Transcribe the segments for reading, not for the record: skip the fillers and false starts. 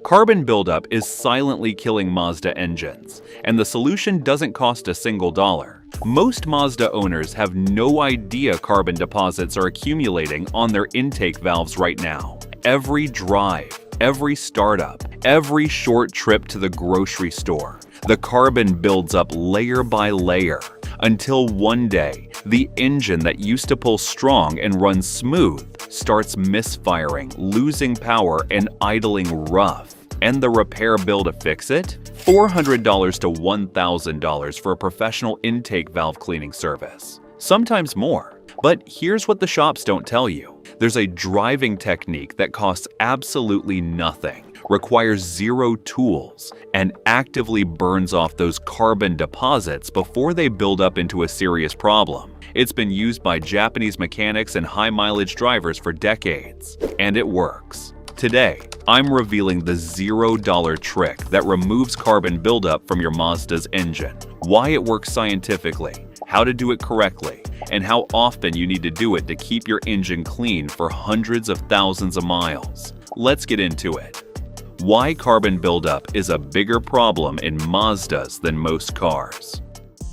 Carbon buildup is silently killing Mazda engines, and the solution doesn't cost a single dollar. Most Mazda owners have no idea carbon deposits are accumulating on their intake valves right now. Every drive, every startup, every short trip to the grocery store, the carbon builds up layer by layer, until one day, the engine that used to pull strong and run smooth starts misfiring, losing power, and idling rough. And the repair bill to fix it? $400 to $1,000 for a professional intake valve cleaning service. Sometimes more. But here's what the shops don't tell you. There's a driving technique that costs absolutely nothing, requires zero tools, and actively burns off those carbon deposits before they build up into a serious problem. It's been used by Japanese mechanics and high-mileage drivers for decades, and it works. Today, I'm revealing the $0 trick that removes carbon buildup from your Mazda's engine, why it works scientifically, how to do it correctly, and how often you need to do it to keep your engine clean for hundreds of thousands of miles. Let's get into it. Why carbon buildup is a bigger problem in Mazdas than most cars.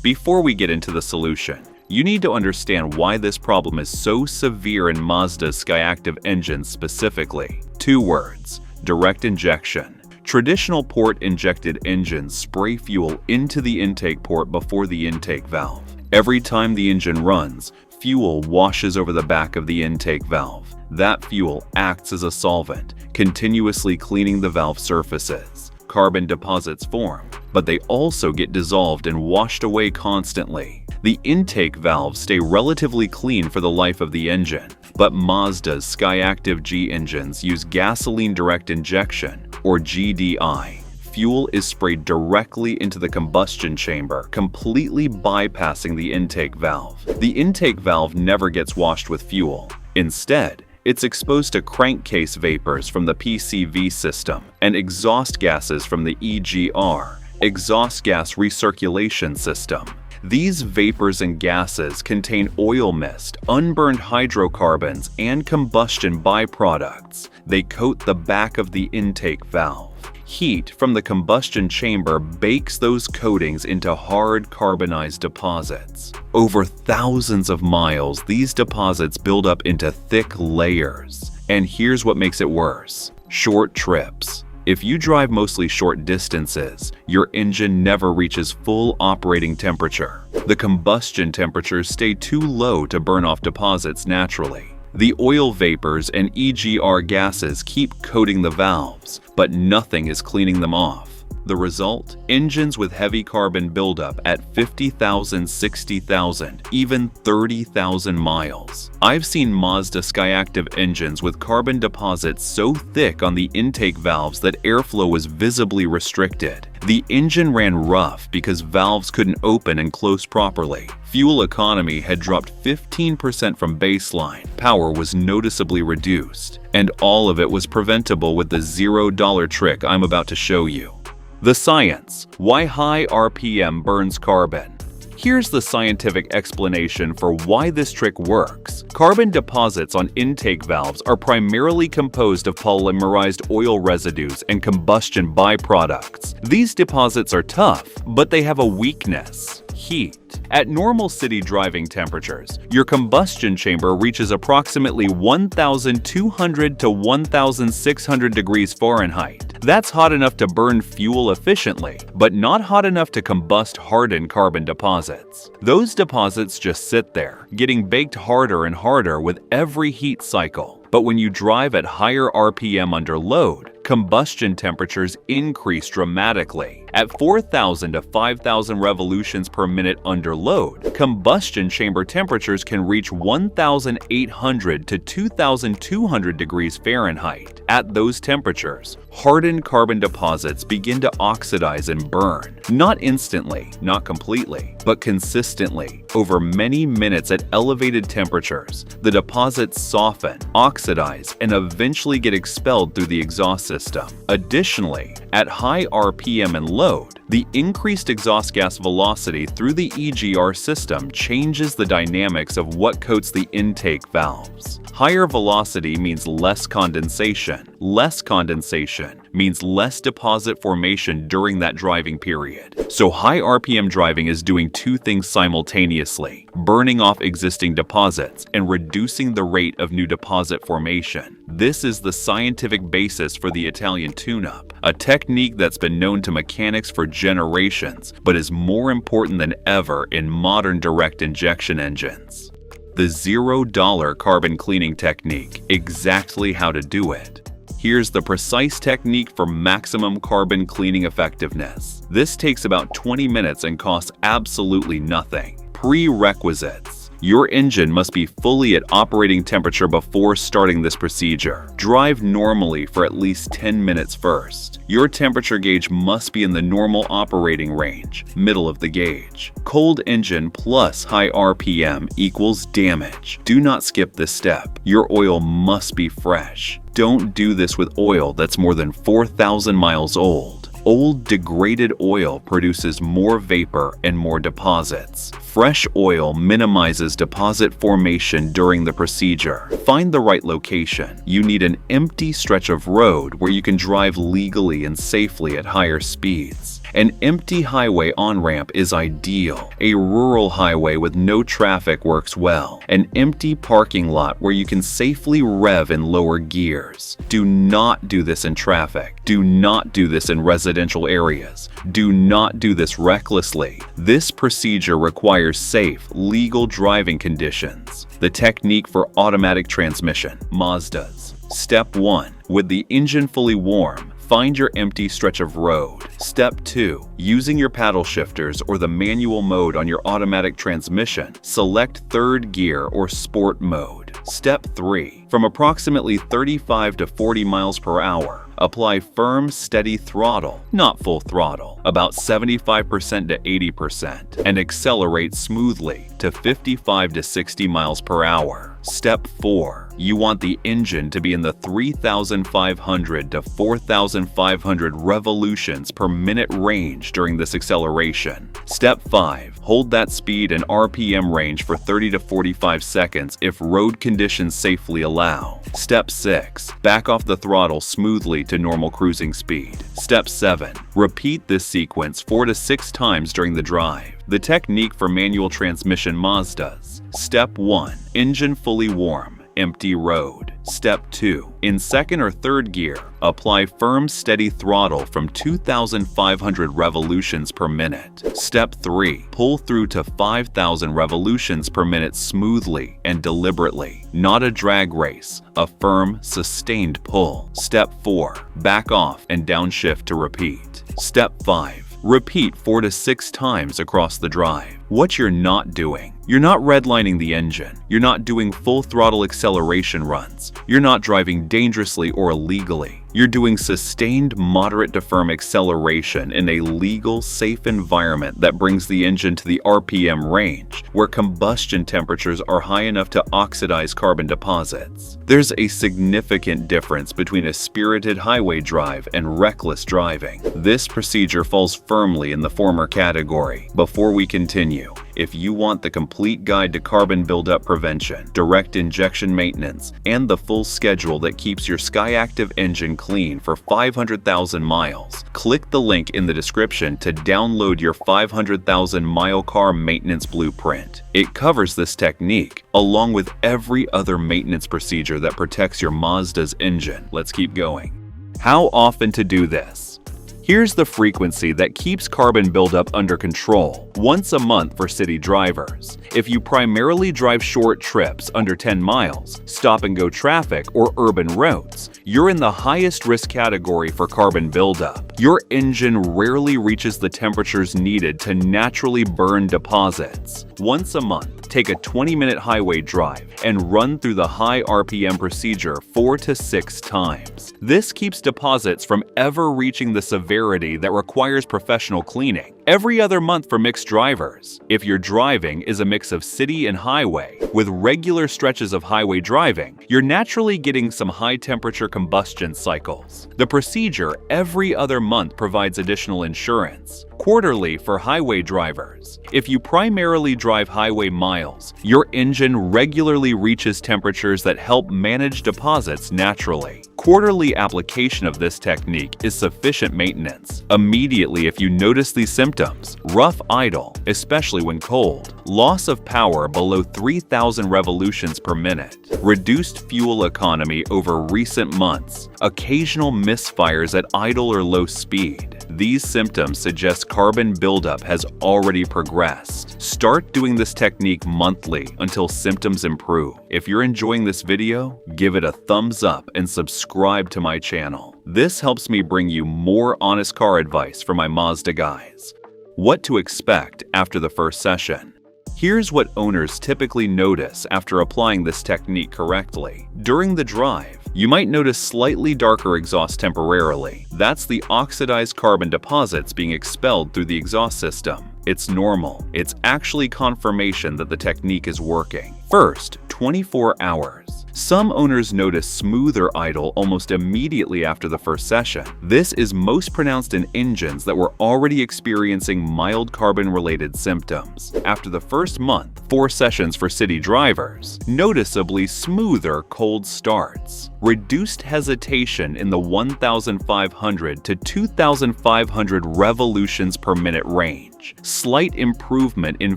Before we get into the solution, you need to understand why this problem is so severe in Mazda's Skyactiv engines specifically. 2 words: direct injection. Traditional port-injected engines spray fuel into the intake port before the intake valve. Every time the engine runs, fuel washes over the back of the intake valve. That fuel acts as a solvent, continuously cleaning the valve surfaces. Carbon deposits form, but they also get dissolved and washed away constantly. The intake valves stay relatively clean for the life of the engine, but Mazda's Skyactiv G engines use gasoline direct injection, or GDI. Fuel is sprayed directly into the combustion chamber, completely bypassing the intake valve. The intake valve never gets washed with fuel. Instead, it's exposed to crankcase vapors from the PCV system and exhaust gases from the EGR, exhaust gas recirculation system. These vapors and gases contain oil mist, unburned hydrocarbons, and combustion byproducts. They coat the back of the intake valve. Heat from the combustion chamber bakes those coatings into hard carbonized deposits. Over thousands of miles, these deposits build up into thick layers. And here's what makes it worse: short trips. If you drive mostly short distances, your engine never reaches full operating temperature. The combustion temperatures stay too low to burn off deposits naturally. The oil vapors and EGR gases keep coating the valves, but nothing is cleaning them off. The result? Engines with heavy carbon buildup at 50,000, 60,000, even 30,000 miles. I've seen Mazda Skyactiv engines with carbon deposits so thick on the intake valves that airflow was visibly restricted. The engine ran rough because valves couldn't open and close properly. Fuel economy had dropped 15% from baseline, power was noticeably reduced, and all of it was preventable with the $0 trick I'm about to show you. The science: why high RPM burns carbon. Here's the scientific explanation for why this trick works. Carbon deposits on intake valves are primarily composed of polymerized oil residues and combustion byproducts. These deposits are tough, but they have a weakness: heat. At normal city driving temperatures, your combustion chamber reaches approximately 1,200 to 1,600 degrees Fahrenheit. That's hot enough to burn fuel efficiently, but not hot enough to combust hardened carbon deposits. Those deposits just sit there, getting baked harder and harder with every heat cycle. But when you drive at higher RPM under load, combustion temperatures increase dramatically. At 4,000 to 5,000 revolutions per minute under load, combustion chamber temperatures can reach 1,800 to 2,200 degrees Fahrenheit. At those temperatures, hardened carbon deposits begin to oxidize and burn. Not instantly, not completely, but consistently. Over many minutes at elevated temperatures, the deposits soften, oxidize, and eventually get expelled through the exhaust system. Additionally, at high RPM and load, The increased exhaust gas velocity through the EGR system changes the dynamics of what coats the intake valves. Higher velocity means less condensation. Less condensation means less deposit formation during that driving period. So high RPM driving is doing two things simultaneously: burning off existing deposits and reducing the rate of new deposit formation. This is the scientific basis for the Italian tune-up, a technique that's been known to mechanics for generations, but is more important than ever in modern direct injection engines. The $0 carbon cleaning technique, exactly how to do it. Here's the precise technique for maximum carbon cleaning effectiveness. This takes about 20 minutes and costs absolutely nothing. Prerequisites: your engine must be fully at operating temperature before starting this procedure. Drive normally for at least 10 minutes first. Your temperature gauge must be in the normal operating range, middle of the gauge. Cold engine plus high RPM equals damage. Do not skip this step. Your oil must be fresh. Don't do this with oil that's more than 4,000 miles old. Old, degraded oil produces more vapor and more deposits. Fresh oil minimizes deposit formation during the procedure. Find the right location. You need an empty stretch of road where you can drive legally and safely at higher speeds. An empty highway on-ramp is ideal. A rural highway with no traffic works well. An empty parking lot where you can safely rev in lower gears. Do not do this in traffic. Do not do this in residential areas. Do not do this recklessly. This procedure requires safe, legal driving conditions. The technique for automatic transmission, Mazdas. Step 1. With the engine fully warm, find your empty stretch of road. Step 2. Using your paddle shifters or the manual mode on your automatic transmission, select third gear or sport mode. Step 3. From approximately 35 to 40 miles per hour, apply firm, steady throttle, not full throttle, about 75% to 80%, and accelerate smoothly to 55 to 60 miles per hour. Step 4. You want the engine to be in the 3,500 to 4,500 revolutions per minute range during this acceleration. Step 5. Hold that speed and RPM range for 30 to 45 seconds if road conditions safely allow. Step 6. Back off the throttle smoothly to normal cruising speed. Step 7. Repeat this sequence 4 to 6 times during the drive. The technique for manual transmission Mazdas. Step 1. Engine fully warm, empty road. Step 2. In second or third gear, apply firm, steady throttle from 2,500 revolutions per minute. Step 3. Pull through to 5,000 revolutions per minute smoothly and deliberately. Not a drag race, a firm, sustained pull. Step 4. Back off and downshift to repeat. Step 5. Repeat 4 to 6 times across the drive. What you're not doing: you're not redlining the engine. You're not doing full throttle acceleration runs. You're not driving dangerously or illegally. You're doing sustained moderate to firm acceleration in a legal, safe environment that brings the engine to the RPM range, where combustion temperatures are high enough to oxidize carbon deposits. There's a significant difference between a spirited highway drive and reckless driving. This procedure falls firmly in the former category. Before we continue, if you want the complete guide to carbon buildup prevention, direct injection maintenance, and the full schedule that keeps your Skyactiv engine clean for 500,000 miles, click the link in the description to download your 500,000-mile car maintenance blueprint. It covers this technique, along with every other maintenance procedure that protects your Mazda's engine. Let's keep going. How often to do this? Here's the frequency that keeps carbon buildup under control: once a month for city drivers. If you primarily drive short trips under 10 miles, stop-and-go traffic, or urban routes, you're in the highest risk category for carbon buildup. Your engine rarely reaches the temperatures needed to naturally burn deposits. Once a month, take a 20-minute highway drive and run through the high RPM procedure 4 to 6 times. This keeps deposits from ever reaching the severity that requires professional cleaning. Every other month for mixed drivers. If your driving is a mix of city and highway, with regular stretches of highway driving, you're naturally getting some high-temperature combustion cycles. The procedure every other month provides additional insurance. Quarterly for highway drivers. If you primarily drive highway miles, your engine regularly reaches temperatures that help manage deposits naturally. Quarterly application of this technique is sufficient maintenance. Immediately if you notice these symptoms, rough idle, especially when cold, loss of power below 3,000 revolutions per minute, reduced fuel economy over recent months, occasional misfires at idle or low speed, these symptoms suggest carbon buildup has already progressed. Start doing this technique monthly until symptoms improve. If you're enjoying this video, give it a thumbs up and subscribe to my channel. This helps me bring you more honest car advice for my Mazda guys. What to expect after the first session. Here's what owners typically notice after applying this technique correctly. During the drive, you might notice slightly darker exhaust temporarily. That's the oxidized carbon deposits being expelled through the exhaust system. It's normal. It's actually confirmation that the technique is working. First, 24 hours. Some owners notice smoother idle almost immediately after the first session. This is most pronounced in engines that were already experiencing mild carbon-related symptoms. After the first month, 4 sessions for city drivers, noticeably smoother cold starts. Reduced hesitation in the 1,500 to 2,500 revolutions per minute range. Slight improvement in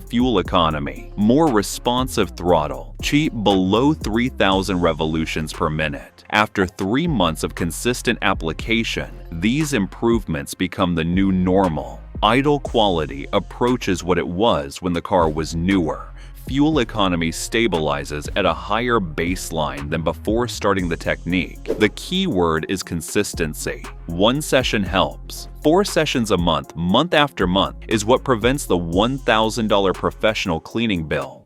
fuel economy. More responsive throttle. Cheap below 3,000 revolutions per minute. After 3 months of consistent application, these improvements become the new normal. Idle quality approaches what it was when the car was newer. Fuel economy stabilizes at a higher baseline than before starting the technique. The key word is consistency. 1 session helps. 4 sessions a month, month after month, is what prevents the $1,000 professional cleaning bill.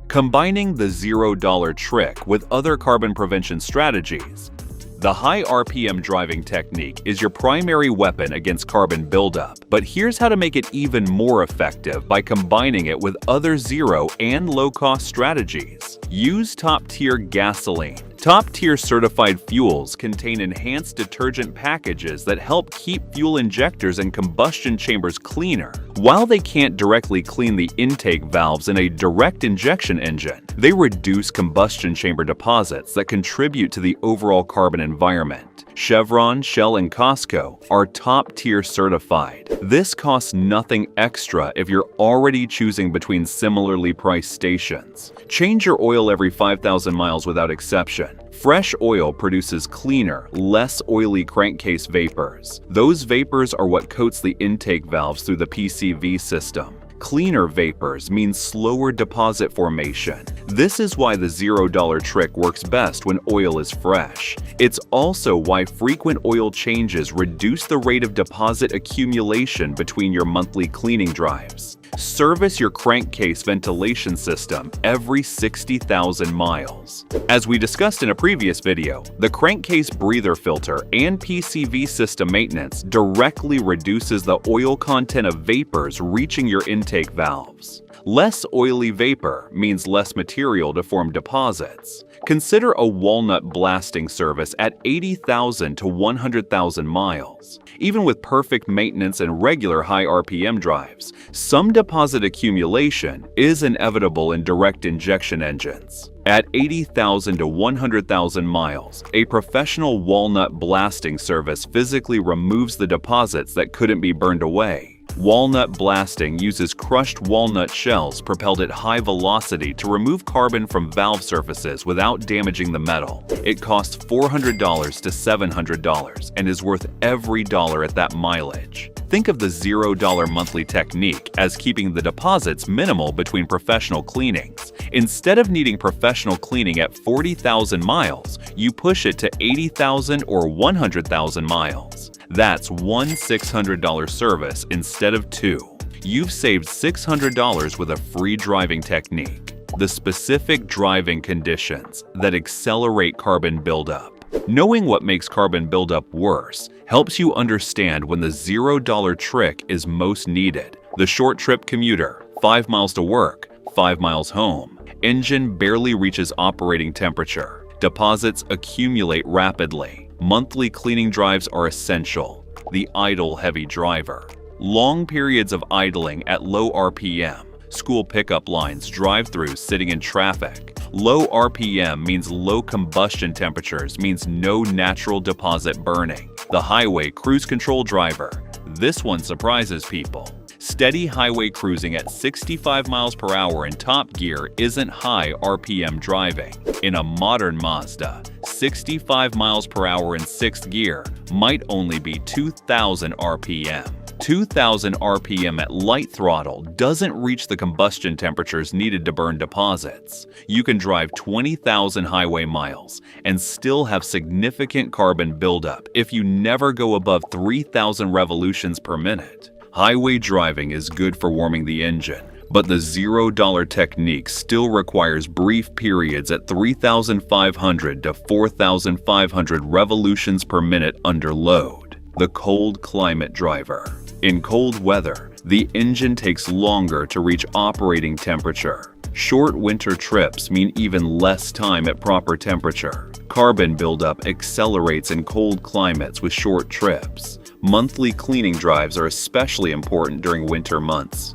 Combining the $0 trick with other carbon prevention strategies. The high RPM driving technique is your primary weapon against carbon buildup, but here's how to make it even more effective by combining it with other zero and low-cost strategies. Use top-tier gasoline. Top-tier certified fuels contain enhanced detergent packages that help keep fuel injectors and combustion chambers cleaner. While they can't directly clean the intake valves in a direct injection engine, they reduce combustion chamber deposits that contribute to the overall carbon environment. Chevron, Shell, and Costco are top-tier certified. This costs nothing extra if you're already choosing between similarly priced stations. Change your oil every 5,000 miles without exception. Fresh oil produces cleaner, less oily crankcase vapors. Those vapors are what coats the intake valves through the PCV system. Cleaner vapors mean slower deposit formation. This is why the $0 trick works best when oil is fresh. It's also why frequent oil changes reduce the rate of deposit accumulation between your monthly cleaning drives. Service your crankcase ventilation system every 60,000 miles. As we discussed in a previous video, the crankcase breather filter and PCV system maintenance directly reduces the oil content of vapors reaching your intake valves. Less oily vapor means less material to form deposits. Consider a walnut blasting service at 80,000 to 100,000 miles. Even with perfect maintenance and regular high RPM drives, some deposit accumulation is inevitable in direct injection engines. At 80,000 to 100,000 miles, a professional walnut blasting service physically removes the deposits that couldn't be burned away. Walnut blasting uses crushed walnut shells propelled at high velocity to remove carbon from valve surfaces without damaging the metal. It costs $400 to $700 and is worth every dollar at that mileage. Think of the $0 monthly technique as keeping the deposits minimal between professional cleanings. Instead of needing professional cleaning at 40,000 miles, you push it to 80,000 or 100,000 miles. That's one $600 service instead of 2. You've saved $600 with a free driving technique. The specific driving conditions that accelerate carbon buildup. Knowing what makes carbon buildup worse helps you understand when the $0 trick is most needed. The short trip commuter, 5 miles to work, 5 miles home. Engine barely reaches operating temperature. Deposits accumulate rapidly. Monthly cleaning drives are essential. The idle heavy driver. Long periods of idling at low RPM. School pickup lines, drive-throughs, sitting in traffic. Low RPM means low combustion temperatures, means no natural deposit burning. The highway cruise control driver. This one surprises people. Steady highway cruising at 65 miles per hour in top gear isn't high RPM driving. In a modern Mazda, 65 miles per hour in 6th gear might only be 2,000 RPM. 2,000 RPM at light throttle doesn't reach the combustion temperatures needed to burn deposits. You can drive 20,000 highway miles and still have significant carbon buildup if you never go above 3,000 revolutions per minute. Highway driving is good for warming the engine, but the $0 technique still requires brief periods at 3,500 to 4,500 revolutions per minute under load. The cold climate driver. In cold weather, the engine takes longer to reach operating temperature. Short winter trips mean even less time at proper temperature. Carbon buildup accelerates in cold climates with short trips. Monthly cleaning drives are especially important during winter months,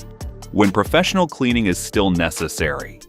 when professional cleaning is still necessary.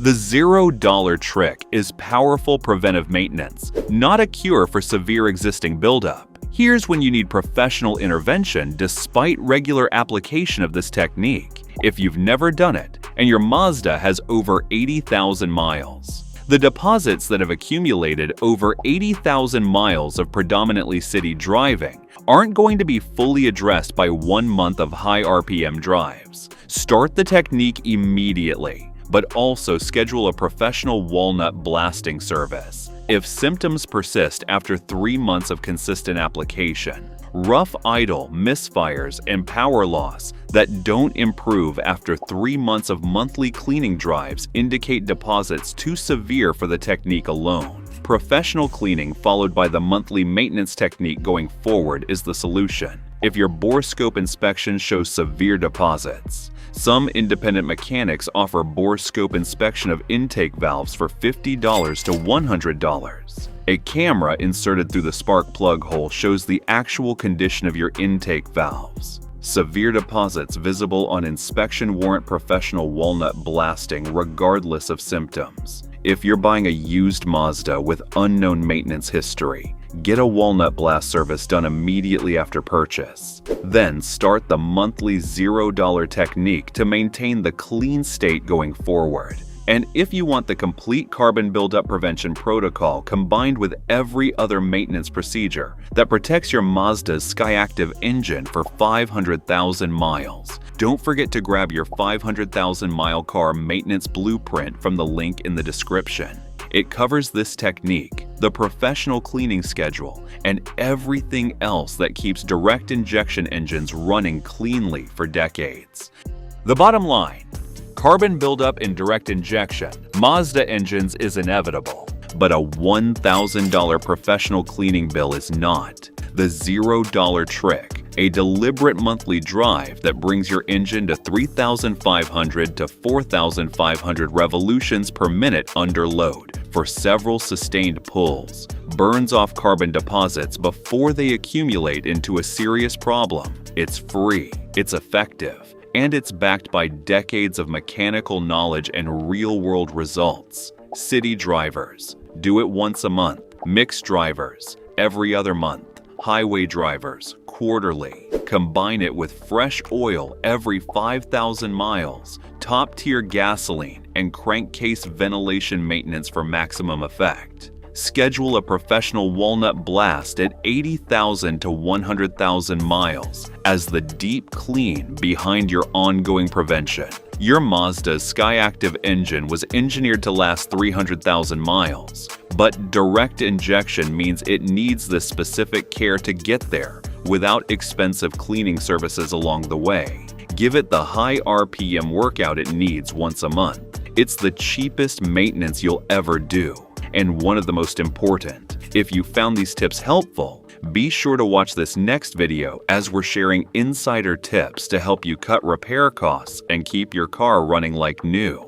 The $0 trick is powerful preventive maintenance, not a cure for severe existing buildup. Here's when you need professional intervention despite regular application of this technique, if you've never done it and your Mazda has over 80,000 miles. The deposits that have accumulated over 80,000 miles of predominantly city driving aren't going to be fully addressed by 1 month of high RPM drives. Start the technique immediately, but also schedule a professional walnut blasting service if symptoms persist after 3 months of consistent application. Rough idle, misfires, and power loss that don't improve after 3 months of monthly cleaning drives indicate deposits too severe for the technique alone. Professional cleaning followed by the monthly maintenance technique going forward is the solution if your bore scope inspection shows severe deposits. Some independent mechanics offer bore scope inspection of intake valves for $50 to $100. A camera inserted through the spark plug hole shows the actual condition of your intake valves. Severe deposits visible on inspection warrant professional walnut blasting regardless of symptoms. If you're buying a used Mazda with unknown maintenance history, get a walnut blast service done immediately after purchase. Then start the monthly $0 technique to maintain the clean state going forward. And if you want the complete carbon buildup prevention protocol combined with every other maintenance procedure that protects your Mazda's Skyactiv engine for 500,000 miles, don't forget to grab your 500,000-mile car maintenance blueprint from the link in the description. It covers this technique, the professional cleaning schedule, and everything else that keeps direct injection engines running cleanly for decades. The bottom line: carbon buildup in direct injection Mazda engines is inevitable, but a $1,000 professional cleaning bill is not. The $0 trick, a deliberate monthly drive that brings your engine to 3,500 to 4,500 revolutions per minute under load for several sustained pulls, burns off carbon deposits before they accumulate into a serious problem. It's free, it's effective, and it's backed by decades of mechanical knowledge and real-world results. City drivers, do it once a month. Mixed drivers, every other month. Highway drivers, quarterly. Combine it with fresh oil every 5,000 miles, top-tier gasoline, and crankcase ventilation maintenance for maximum effect. Schedule a professional walnut blast at 80,000 to 100,000 miles as the deep clean behind your ongoing prevention. Your Mazda's Skyactiv engine was engineered to last 300,000 miles, but direct injection means it needs this specific care to get there without expensive cleaning services along the way. Give it the high RPM workout it needs once a month. It's the cheapest maintenance you'll ever do, and one of the most important. If you found these tips helpful, Be sure to watch this next video as we're sharing insider tips to help you cut repair costs and keep your car running like new.